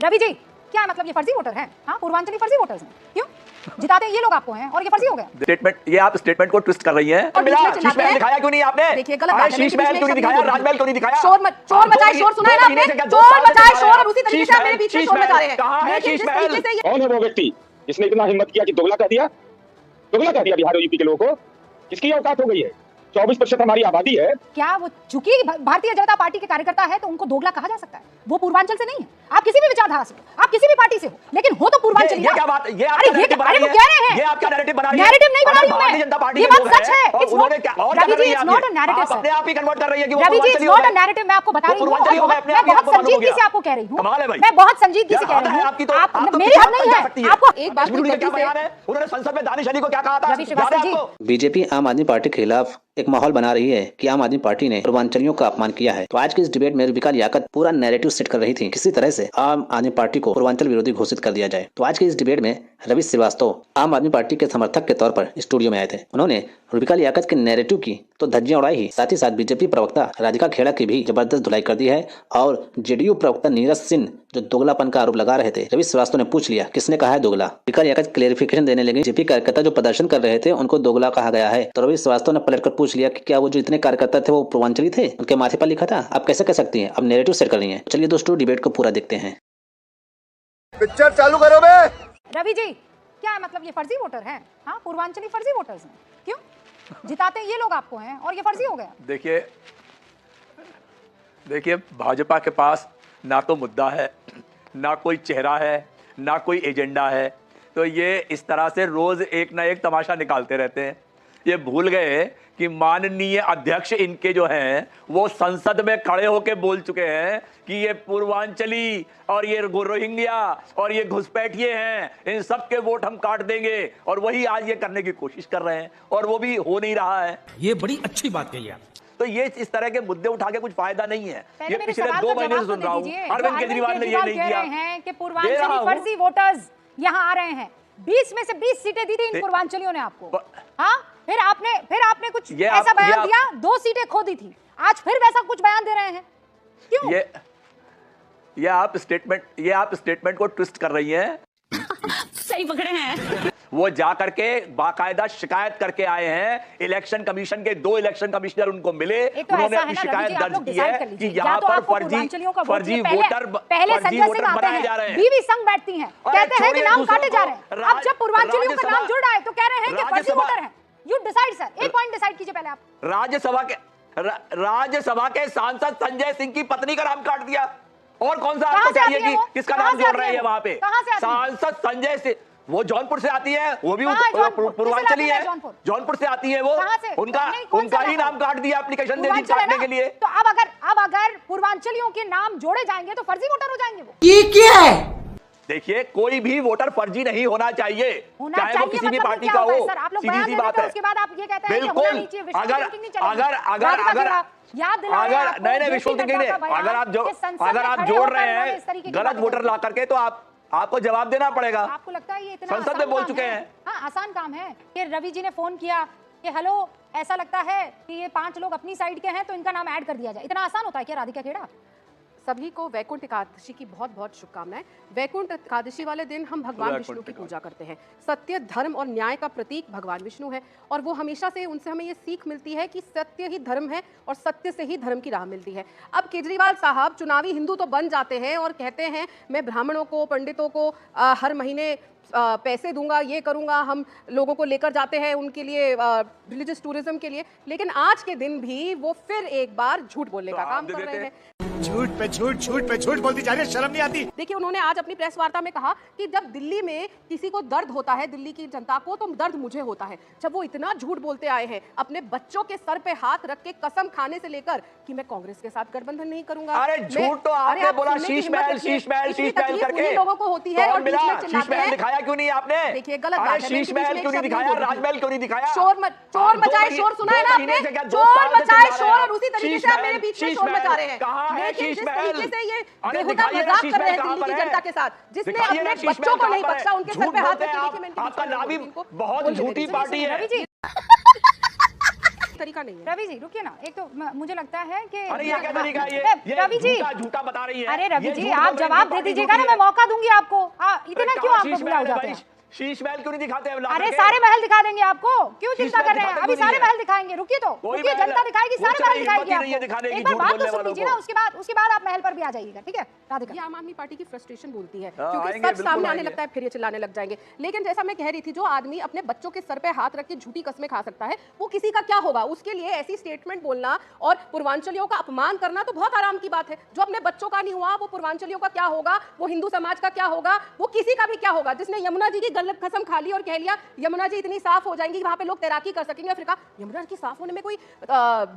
रवि जी, क्या मतलब ये फर्जी वोटर हैं? हाँ, पूर्वांचली फर्जी वोटर्स हैं। क्यों? जिताते ये लोग आपको हैं और ये फर्जी हो गया। स्टेटमेंट, ये आप स्टेटमेंट को ट्विस्ट कर रही हैं। और मिला शीश महल दिखाया क्यों नहीं आपने? देखिए गलत बात है। शीश महल क्यों नहीं दिखाया, राजमहल क्यों नहीं दिखाया? चोर मचाए शोर सुना है ना आपने? चोर मचाए शोर और उसी तरीके से आप मेरे बीच में शोर मचा रहे हैं। कहां है शीश महल? कौन है वो व्यक्ति जिसने इतना हिम्मत किया कि दोगला कह दिया? दोगला कह दिया बिहार और यूपी के लोगों को। किसकी औकात हो गई है? 24% हमारी आबादी है। क्या वो चूंकि भारतीय जनता पार्टी के कार्यकर्ता है तो उनको दोगला कहा जा सकता है? वो पूर्वांचल से नहीं है। आप किसी भी विचारधारा से हो, आप किसी भी पार्टी से हो, लेकिन हो तो पूर्वांचल। ये क्या बात? ये अरे वो कह रहे हैं, ये आपका नैरेटिव बना रही है। नैरेटिव नहीं बना रही हूं भारतीय जनता पार्टी मैं, ये बात सच है। It's not Ravi ji, it's not a narrative. आप अपने आप ही कन्वर्ट कर रही है कि वो Ravi ji, it's not a narrative. मैं आपको बता रही हूं, मैं बहुत संजीदगी से आपको कह रही हूं, कमाल है भाई, मैं बहुत संजीदगी से कह रही हूं। आपकी तो आप मेरी हद नहीं है। आपको एक बात उन्होंने संसद में दानिश अली को क्या कहा था? बीजेपी आम आदमी पार्टी के खिलाफ एक माहौल बना रही है कि आम आदमी पार्टी ने पूर्वांचलियों का अपमान किया है। तो आज की इस डिबेट में रूबिका लियाकत पूरा नैरेटिव सेट कर रही थी, किसी तरह से आम आदमी पार्टी को पूर्वांचल विरोधी घोषित कर दिया जाए। तो आज की इस डिबेट में रवि श्रीवास्तव आम आदमी पार्टी के समर्थक के तौर पर स्टूडियो में आए थे। उन्होंने रूबिका लियाकत के नैरेटिव की तो धज्जियां उड़ाई ही, साथ ही साथ बीजेपी प्रवक्ता राधिका खेड़ा की भी जबरदस्त धुलाई कर दी है। और जेडीयू प्रवक्ता नीरज सिंह जो दोगलापन का आरोप लगा रहे थे, रवि श्रीवास्तव ने पूछ लिया किसने कहा है दोगला। रूबिका लियाकत क्लेरिफिकेशन देने लगी। बीजेपी कार्यकर्ता जो प्रदर्शन कर रहे थे उनको दोगला कहा गया है, तो रवि श्रीवास्तव ने पलटकर पूछ लिया कि क्या वो जो इतने कार्यकर्ता थे वो पूर्वांचली थे, उनके माथे पर लिखा था? आप कैसे कह सकती हैं? अब नैरेटिव सेट कर रही हैं। चलिए दोस्तों डिबेट को पूरा देखते हैं। पिक्चर चालू करो बे। रवि जी, क्या मतलब ये फर्जी वोटर हैं? हाँ, पूर्वांचली फर्जी वोटर्स हैं। क्यों? जिताते ये लोग आपको हैं और ये फर्जी हो गया। देखिए भाजपा के पास ना तो मुद्दा है, ना कोई चेहरा है, ना कोई एजेंडा है। तो ये इस तरह से रोज एक ना एक तमाशा निकालते रहते हैं। ये भूल गए कि माननीय अध्यक्ष इनके जो हैं वो संसद में खड़े होकर बोल चुके हैं कि ये पूर्वांचली और ये रोहिंग्या और ये घुसपैठिए हैं, इन सब के वोट हम काट देंगे। और वही आज ये करने की कोशिश कर रहे हैं और वो भी हो नहीं रहा है। ये बड़ी अच्छी बात कही आप। तो ये इस तरह के मुद्दे उठा के कुछ फायदा नहीं है। ये पिछले 2 महीने से सुन रहा हूँ, अरविंद केजरीवाल ने ये नहीं किया है कि पूर्वांचली फर्जी वोटर्स यहाँ आ रहे हैं। 20 में से 20 सीटें दी थी इन पूर्वांचलियों ने आपको। हाँ, फिर आपने कुछ ऐसा बयान दिया, 2 सीटें खो दी थी। आज फिर वैसा कुछ बयान दे रहे हैं। क्यों? ये आप स्टेटमेंट को ट्विस्ट कर रही हैं। सही पकड़े हैं। वो जा करके बाकायदा शिकायत करके आए हैं। इलेक्शन कमीशन के 2 इलेक्शन कमिश्नर उनको मिले, उन्होंने अपनी शिकायत दर्ज की है कि यहाँ पर फर्जी वोटर बनाए जा रहे हैं। बीवी संग बैठती हैं, कहते हैं कि नाम काटे जा रहे हैं। अब जब पूर्वांचलियों का नाम जुड़ रहा है तो कह रहे हैं कि फर्जी वोटर हैं। यू डिसाइड सर, एक पॉइंट डिसाइड कीजिए पहले आप। राज्यसभा के सांसद संजय सिंह की पत्नी का नाम काट दिया। और कौन सा आपको चाहिए कि किसका नाम जोड़ रहे हैं वहां पे? सांसद संजय सिंह, वो जौनपुर से आती है, वो भी पूर्वांचली है। जौनपुर से आती है वो, उनका ही नाम काट दिया एप्लीकेशन दे दी काटने के लिए। तो अब अगर पूर्वांचलियों के नाम जोड़े जाएंगे तो फर्जी वोटर हो जाएंगे वो। ये क्या है? देखिए कोई भी वोटर फर्जी नहीं होना चाहिए, चाहे वो किसी भी पार्टी का हो। सीधी सी बात है। उसके बाद आप ये कहते हैं बिल्कुल, अगर नहीं विश्व थिंकिंग नहीं, अगर आप जोड़ रहे हैं गलत वोटर ला करके तो आपको जवाब देना पड़ेगा। आपको लगता है ये इतना संसद में बोल चुके हैं? हाँ, आसान काम है कि रवि जी ने फोन किया कि हेलो, ऐसा लगता है कि ये 5 लोग अपनी साइड के हैं तो इनका नाम ऐड कर दिया जाए। इतना आसान होता है क्या राधिका खेड़ा? सभी को वैकुंठ एकादशी की बहुत बहुत शुभकामनाएं। वैकुंठ एकादशी वाले दिन हम भगवान विष्णु की पूजा करते हैं। सत्य, धर्म और न्याय का प्रतीक भगवान विष्णु है और वो हमेशा से उनसे हमें ये सीख मिलती है कि सत्य ही धर्म है और सत्य से ही धर्म की राह मिलती है। अब केजरीवाल साहब चुनावी हिंदू तो बन जाते हैं और कहते हैं मैं ब्राह्मणों को, पंडितों को हर महीने पैसे दूंगा, ये करूंगा, हम लोगों को लेकर जाते हैं उनके लिए रिलीजियस टूरिज्म के लिए। लेकिन आज के दिन भी वो फिर एक बार झूठ बोलने का काम कर रहे हैं। झूठ पे झूठ बोलती जा रही है, शर्म नहीं आती? देखिए उन्होंने आज अपनी प्रेस वार्ता में कहा कि जब दिल्ली में किसी को दर्द होता है, दिल्ली की जनता को, तो दर्द मुझे होता है। जब वो इतना झूठ बोलते आए हैं, अपने बच्चों के सर पे हाथ रख के कसम खाने से लेकर कि मैं कांग्रेस के साथ गठबंधन नहीं करूंगा। अरे झूठ तो आपने बोला, शीश महल करके लोगों को होती है और शीश महल दिखाया क्यों नहीं आपने? देखिए गलत बात है। शीश महल क्यों नहीं दिखाया, राजमहल क्यों नहीं दिखाया? चोर मचाए शोर सुना है ना आपने? चोर मचाए शोर और उसी तरीके से आप मेरे बीच में शोर मचा रहे हैं। कहां है शीश महल? से ये बेहुदा मजाक कर रहे हैं दिल्ली की जनता के साथ, जिसने अपने बच्चों को नहीं बख्शा, उनके सर पे हाथ रख के। आपका नाम भी बहुत झूठी पार्टी है। तरीका नहीं है। रवि जी रुकिए ना, एक तो मुझे लगता है कि अरे ये क्या तरीका है? ये रवि जी झूठा बता रही है। अरे रवि ये जी झूठ आप बोल रही है, जवाब दे पार्टी दीजिएगा ना, झूठी मैं मौका दूंगी आपको। इतना क्यों कहाँ आपको शीश बुला हो महल है जाते भाई? हैं? शीश महल क्यों नहीं दिखाते हैं? अरे सारे महल दिखा देंगे आपको, क्यों शीश चिंता महल कर रहे हैं? दिखाते अभी क्यों सारे नहीं है? महल दिखाएंगे, रुकिए तो, कोई रुकिए, महल जनता दिखाएगी, कुछ सारे महल नहीं, दिखाएगी हिम्मत ही नहीं है दिखाने आपको। की एक बार झूठ बात बोलने तो सुन वालों लीजिए को। ना, उसके बाद आप महल पर भी आ जाइएगा, ठीक है राधिका? ये आम आदमी पार्टी की फ्रस्ट्रेशन बोलती है, हाँ, क्योंकि आएंगे, सच बिल्कुल सामने आने आएंगे। लगता है फिर ये चिल्लाने लग जाएंगे। लेकिन जैसा मैं कह रही थी, जो आदमी अपने बच्चों के सर पे हाथ रख के झूठी कस्में खा सकता है, वो किसी का क्या होगा? उसके लिए ऐसी स्टेटमेंट बोलना और पूर्वांचलियों का अपमान करना तो बहुत आराम की बात है। जो अपने बच्चों का नहीं हुआ, वो पूर्वांचलियों का क्या होगा? वो हिंदू समाज का क्या होगा? वो किसी का भी क्या होगा? जिसने यमुना जी की गलत कसम खा ली और कह लिया यमुना जी इतनी साफ हो जाएंगी, वहां पे लोग तैराकी कर सकेंगे, फिर कहा यमुना की साफ होने में कोई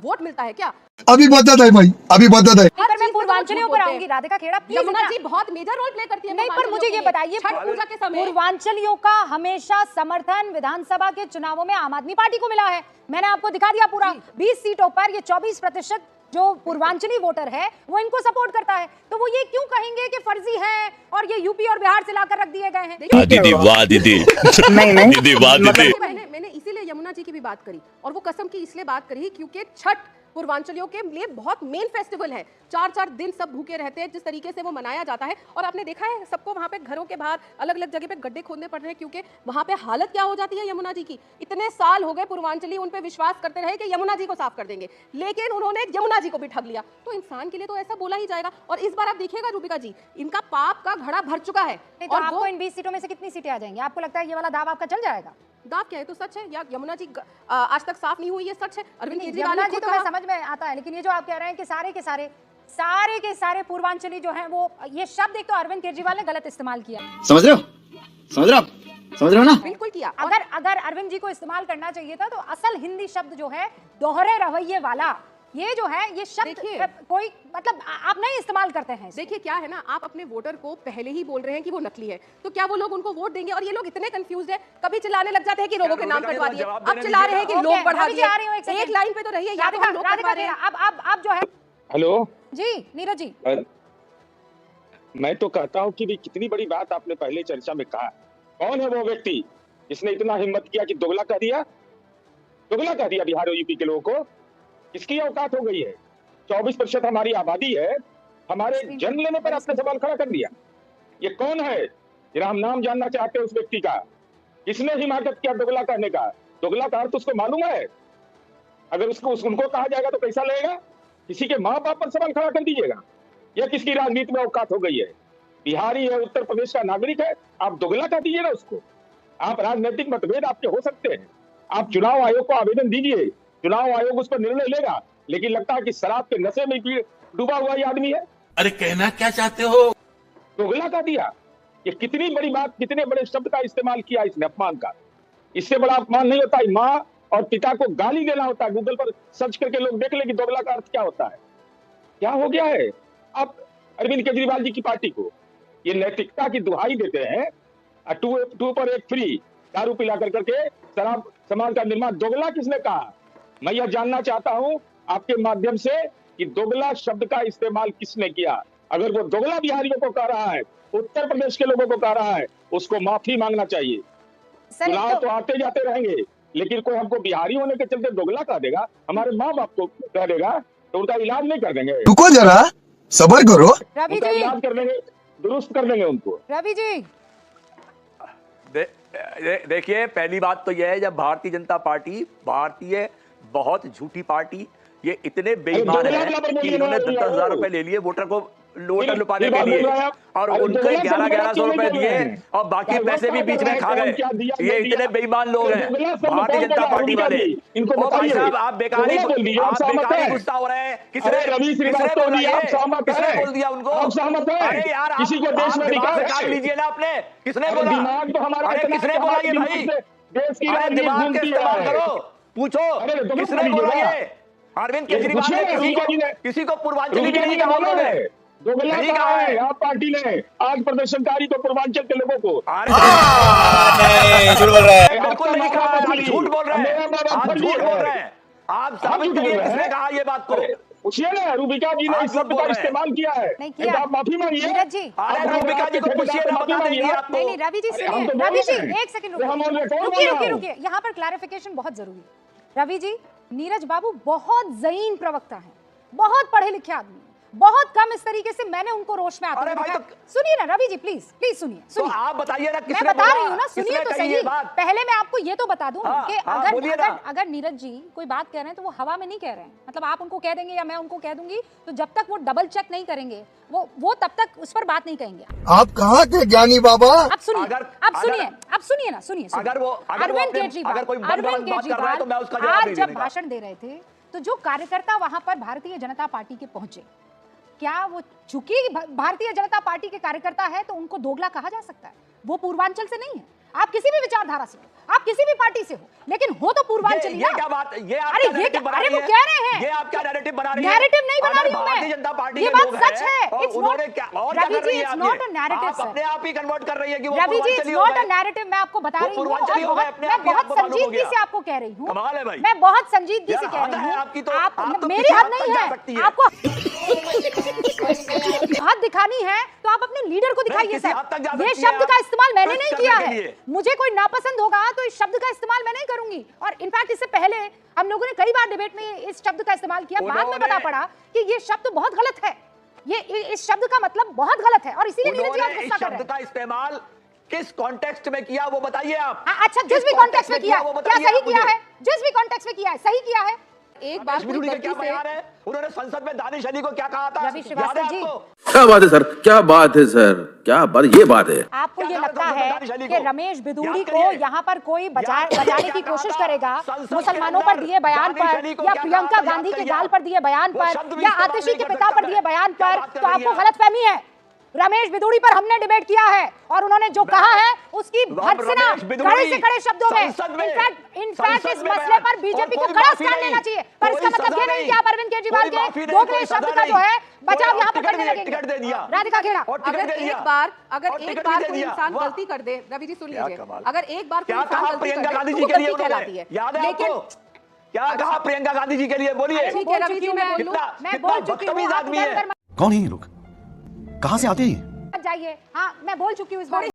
वोट मिलता है क्या? अभी बता दे भाई, अभी बता दे। पर मैं पूर्वांचलियों पर आऊंगी, राधिका खेड़ा प्लीज। यमुना जी बहुत मेजर रोल प्ले करती है। नहीं, पर मुझे ये बताइए, छठ पूजा के समय पूर्वांचलियों का हमेशा समर्थन विधानसभा के चुनावों में आम आदमी पार्टी को मिला है। मैंने आपको दिखा दिया पूरा 20 सीटों पर ये 24% जो पूर्वांचली वोटर है वो इनको सपोर्ट करता है। तो वो ये क्यों कहेंगे कि फर्जी है और ये यूपी और बिहार से लाकर रख दिए गए हैं? दीदी वाह दीदी दीदी वाह दीदी। मैंने इसीलिए यमुना जी की भी बात करी, और वो कसम की इसलिए बात करी क्योंकि छठ पूर्वांचलियों के लिए बहुत मेन फेस्टिवल है। 4-4 दिन सब भूखे रहते हैं, जिस तरीके से वो मनाया जाता है। और आपने देखा है सबको वहां पे घरों के बाहर अलग अलग जगह पे गड्ढे खोदने पड़ रहे हैं, क्योंकि वहां पे हालत क्या हो जाती है यमुना जी की। इतने साल हो गए पूर्वांचली उन पे विश्वास करते रहे कि यमुना जी को साफ कर देंगे, लेकिन उन्होंने यमुना जी को भी ठग लिया। तो इंसान के लिए तो ऐसा बोला ही जाएगा। और इस बार आप देखिएगा रूबिका जी, इनका पाप का घड़ा भर चुका है। तो आपको इन 20 सीटों में से कितनी सीटें आ जाएंगी? आपको लगता है ये वाला दाव आपका चल जाएगा? दाव क्या है? तो सच है या यमुना जी आज तक साफ नहीं हुई, ये सच है। अरविंद केजरीवाल यमुना ने जी खुद तो कहा। मैं समझ में आता है, लेकिन ये जो आप कह रहे हैं कि सारे के सारे पूर्वांचली जो हैं वो, ये शब्द एक तो अरविंद केजरीवाल ने गलत इस्तेमाल किया। समझ रहे हो? समझ रहे हो? समझ रहे हो ना? बिल्कुल किया। अगर अरविंद जी को इस्तेमाल करना चाहिए था तो असल हिंदी शब्द जो है दोहरे रवैये वाला, ये जो है ये शब्द कोई मतलब आप नहीं इस्तेमाल करते हैं। देखिए क्या है ना, आप अपने वोटर को पहले ही बोल रहे हैं कि वो नकली है, तो क्या वो लोग उनको वोट देंगे? और ये लोग इतने कंफ्यूज है, कभी चिल्लाने लग जाते हैं कि लोगों के नाम कटवा दिए, अब चिल्ला रहे हैं कि लोग बढ़ा दिए। एक लाइन पे तो रहिए, या तो हम लोग कटवा रहे हैं। अब जो है। हेलो जी नीरज जी, मैं तो कहता हूँ कि भी कितनी बड़ी बात आपने पहले चर्चा में कहा। कौन है वो व्यक्ति जिसने इतना हिम्मत किया कि दोगला कह दिया बिहार और यूपी के लोगों को? इसकी औकात हो गई है। 24% हमारी आबादी है, हमारे जन्म लेने पर आपने सवाल खड़ा कर दिया। ये कौन है? जरा हम नाम जानना चाहते हैं उस व्यक्ति का। किसने हिमाकत किया दोगला कहने का? दोगला का अर्थ उसको मालूम है? अगर उनको कहा जाएगा तो कैसा लगेगा? किसी के माँ बाप पर सवाल खड़ा कर दीजिएगा। यह किसकी राजनीति में औकात हो गई है? बिहारी है, उत्तर प्रदेश का नागरिक है, आप दोगला कह दीजिएगा उसको। आप राजनीतिक मतभेद आपके हो सकते हैं, आप चुनाव आयोग को आवेदन दीजिए, चुनाव आयोग उस पर निर्णय लेगा, लेकिन लगता है कि शराब के नशे में डूबा हुआ ये आदमी है। अरे कहना क्या चाहते हो? दोगला कह दिया। ये कितनी बड़ी बात, कितने बड़े शब्द का इस्तेमाल किया इसने, अपमान का। इससे बड़ा अपमान नहीं होता। माँ और पिता को गाली देना होता है। गूगल पर सर्च करके लोग देख ले कि दोगला का अर्थ क्या होता है। क्या हो गया है? आप अरविंद केजरीवाल जी की पार्टी को ये नैतिकता की दुहाई देते हैं, 2 पर 1 फ्री दारू पिला करके शराब सामान का निर्माण। दोगला किसने कहा? मैं यह जानना चाहता हूं आपके माध्यम से कि दोगला शब्द का इस्तेमाल किसने किया। अगर वो दोगला बिहारियों को कह रहा है, उत्तर प्रदेश के लोगों को कह रहा है, उसको माफी मांगना चाहिए। चुनाव तो आते जाते रहेंगे, लेकिन कोई हमको बिहारी होने के चलते दोगला कह देगा, हमारे माँ बाप को कह देगा, तो उनका इलाज नहीं कर देंगे। रुको जरा, सब्र करो। रवि उनका जी, इलाज कर देंगे, दुरुस्त कर देंगे उनको। रवि जी देखिए, पहली बात तो यह है, जब भारतीय जनता पार्टी बहुत झूठी पार्टी, ये इतने बेईमान है कि इन्होंने 10,000 रुपए ले लिए वोटर को वोटर लुपाने के लिए, और उनको 1100 रुपए दिए और बाकी पैसे भी बीच में खा गए। ये इतने बेईमान लोग हैं भारतीय जनता पार्टी वाले। ओ भाई साहब, आप बेकारी गुस्सा हो रहे हैं। किसने बोला ये? किसने बोल दिया उनको? अरे यार, किसी को देश में दिमाग से काट लीजिए ना आपने। किसने बोला? अरे किसने बोला ये भाई? अरे दिमाग का इस्तेमाल करो, पूछो किसने बोला ये? अरविंद केजरीवाल ने किसी को पूर्वांचली भी नहीं कहा उन्होंने। दोगला कहा है आप पार्टी ने आज प्रदर्शनकारी को, पूर्वांचल के लोगों को। बिल्कुल नहीं कहा, आप झूठ बोल रहे हैं, आप झूठ बोल रहे हैं। आप साबित करिए किसने कहा ये बात को। पूछिए ना, रूबिका जी ने इस शब्द का इस्तेमाल किया है, नहीं किया। आप माफी मांगिए। अरे रूबिका जी को पूछिए ना, बता देंगी आपको। नहीं रवि जी सुनिए, रवि जी एक सेकंड रुकिए, यहाँ पर क्लैरिफिकेशन बहुत जरूरी है। रवि जी, नीरज बाबू बहुत जहीन प्रवक्ता हैं, बहुत पढ़े लिखे आदमी हैं, बहुत कम इस तरीके से मैंने उनको रोष में आते अरे हुए भाई देखा। तो- सुनिए ना रवि जी, प्लीज प्लीज सुनिए तो सुनिए। आप बताइए ना मैं किसने बता बोला? रही हूँ ना, सुनिए किसने तो कही सही। ये बात? पहले मैं आपको ये तो बता दूं हाँ, कि हाँ, अगर बोलिए अगर ना। अगर नीरज जी कोई बात कह रहे हैं तो वो हवा में नहीं कह रहे हैं। मतलब आप उनको कह देंगे या मैं उनको कह दूंगी, तो जब तक वो डबल चेक नहीं करेंगे वो तब तक उस पर बात नहीं कहेंगे। आप कहाँ के ज्ञानी बाबा? अब सुनिए, अब सुनिए, अब सुनिए ना, सुनिए। अगर वो अरविंद केजरीवाल, अगर कोई बात कर रहा है तो मैं उसका जवाब आज नहीं जब देने का। भाषण दे रहे थे तो जो कार्यकर्ता वहां पर भारतीय जनता पार्टी के पहुंचे, क्या वो चूंकि भारतीय जनता पार्टी के कार्यकर्ता है तो उनको दोगला कहा जा सकता है? वो पूर्वांचल से नहीं है, आप किसी भी विचारधारा से हो, आप किसी भी पार्टी से हो, लेकिन हो तो पूर्वांचली ये ना। क्या बात? ये आप अरे क्या ये narrative बना अरे रही वो है? कह रहे हैं, ये आप क्या नैरेटिव बना रही है? नैरेटिव नहीं बना रही हूं भारतीय मैं, जनता पार्टी ये के बात लोग सच हैं, है। और It's उन्होंने not- क्या और क्या रवि कर जी, रही है it's आप not ये? a narrative, आप sir. अपने आप ही कन्वर्ट कर रही है कि वो रवि जी, इट्स पूर्वांचली हो नॉट अ गए। नैरेटिव, मैं आपको बता वो रही हूँ पूर्वांचली और हो गए, बहुत अपने मैं आप ही बहुत आपको मालूम हो संजीदगी गया। से आपको कह रही हूँ, कमाल है भाई। मैं बहुत संजीदगी से यार, कह हद रही है हूँ। आपकी तो, आप आप तो मेरी किसी हद हद नहीं तक जा है, सकती है। आपको हद दिखानी है तो आप अपने लीडर को दिखाइए किसी सर। हद तक जा ये सकती हैं शब्द आप का इस्तेमाल मैंने ट्रस्ट नहीं करने किया के है, लिए। मुझे कोई नापसंद होगा तो इस शब्द का इस्तेमाल मैं नहीं करूंगी। और इनफैक्ट इससे पहले हम लोगों ने कई बार डिबेट में इस शब्द का इस्तेमाल किया, बाद में पता पड़ा कि ये शब्द बहुत गलत है, ये इस शब्द का मतलब बहुत गलत है और इसीलिए नीरज जी आज उन्होंने इस गुस्सा कर रहे शब्द हैं। का इस्तेमाल किस कॉन्टेक्स्ट में किया वो बताइए आप। अच्छा, जिस किस भी कॉन्टेक्स्ट में context किया है, वो क्या बताइए सही आप किया मुझे। है? जिस भी कॉन्टेक्स्ट में किया है, सही किया है। एक बार रमेश बिधूड़ी का क्या गलती से बयान है? उन्होंने संसद में दानिश अली को क्या कहा था? रवि याद श्रीवास्तव है जी। आपको? क्या बात है सर, क्या बात है सर, क्या बात, ये बात है। आपको क्या ये कहा लगता था है दानिश अली कि को? रमेश बिधूड़ी याद को करिए। यहाँ पर कोई याद करिए, बचाने क्या की कहा कोशिश था? करेगा संसद के मुसलमानों पर अंदर दिए बयान दानिश पर, अली को या क्या प्रियंका कहा था? गांधी याद के करिए गाल आप। पर दिए बयान वो पर, शब्द भी या इस्तेमाल आतिशी नहीं के कर पिता सकता पर दिए मैं। बयान क्या पर, बात कर तो रही आपको हैं? गलतफहमी है। रमेश बिधूड़ी पर हमने डिबेट किया है और उन्होंने जो कहा है उसकी भर्त्सना रमेश बिधूड़ी कड़े से कड़े शब्दों में, संसद में- इनफैक्ट संसद इस में मसले बयान। पर बीजेपी और को कोई कड़ा माफी स्टैंड नहीं, लेना चाहिए। पर कोई इसका मतलब सजा ये नहीं नहीं, कि आप अरविंद केजरीवाल कोई के माफी नहीं, दोगले कोई शब्द सजा का जो नहीं। है बचाव और यहाँ पर टिकट करने दिया, लगेंगे। टिकट दे दिया। राधिका खेड़ा, और टिकट अगर दे दिया। एक बार और कोई टिकट भी दे इंसान दिया। वाह। गलती कर दे, रवि जी सुन क्या लीजिए, कमाल। अगर एक बार कोई क्या इंसान कहा गलती प्रियंका कर दे, गांधी तो जी वो के लिए गलती कहलाती है। उन्होंने? याद है लेकिन आपको? क्या कहा प्रियंका गांधी जी के लिए? बोलिए। ठीक है रवि जी, मैं बोल लूं? मैं बोल चुकी हूँ, बदतमीज आप आदमी इधर है। उधर कौन है ये लोग? कहाँ से आते हैं? मत जाइए। हाँ, मैं बोल चुकी हूँ इस बारे में।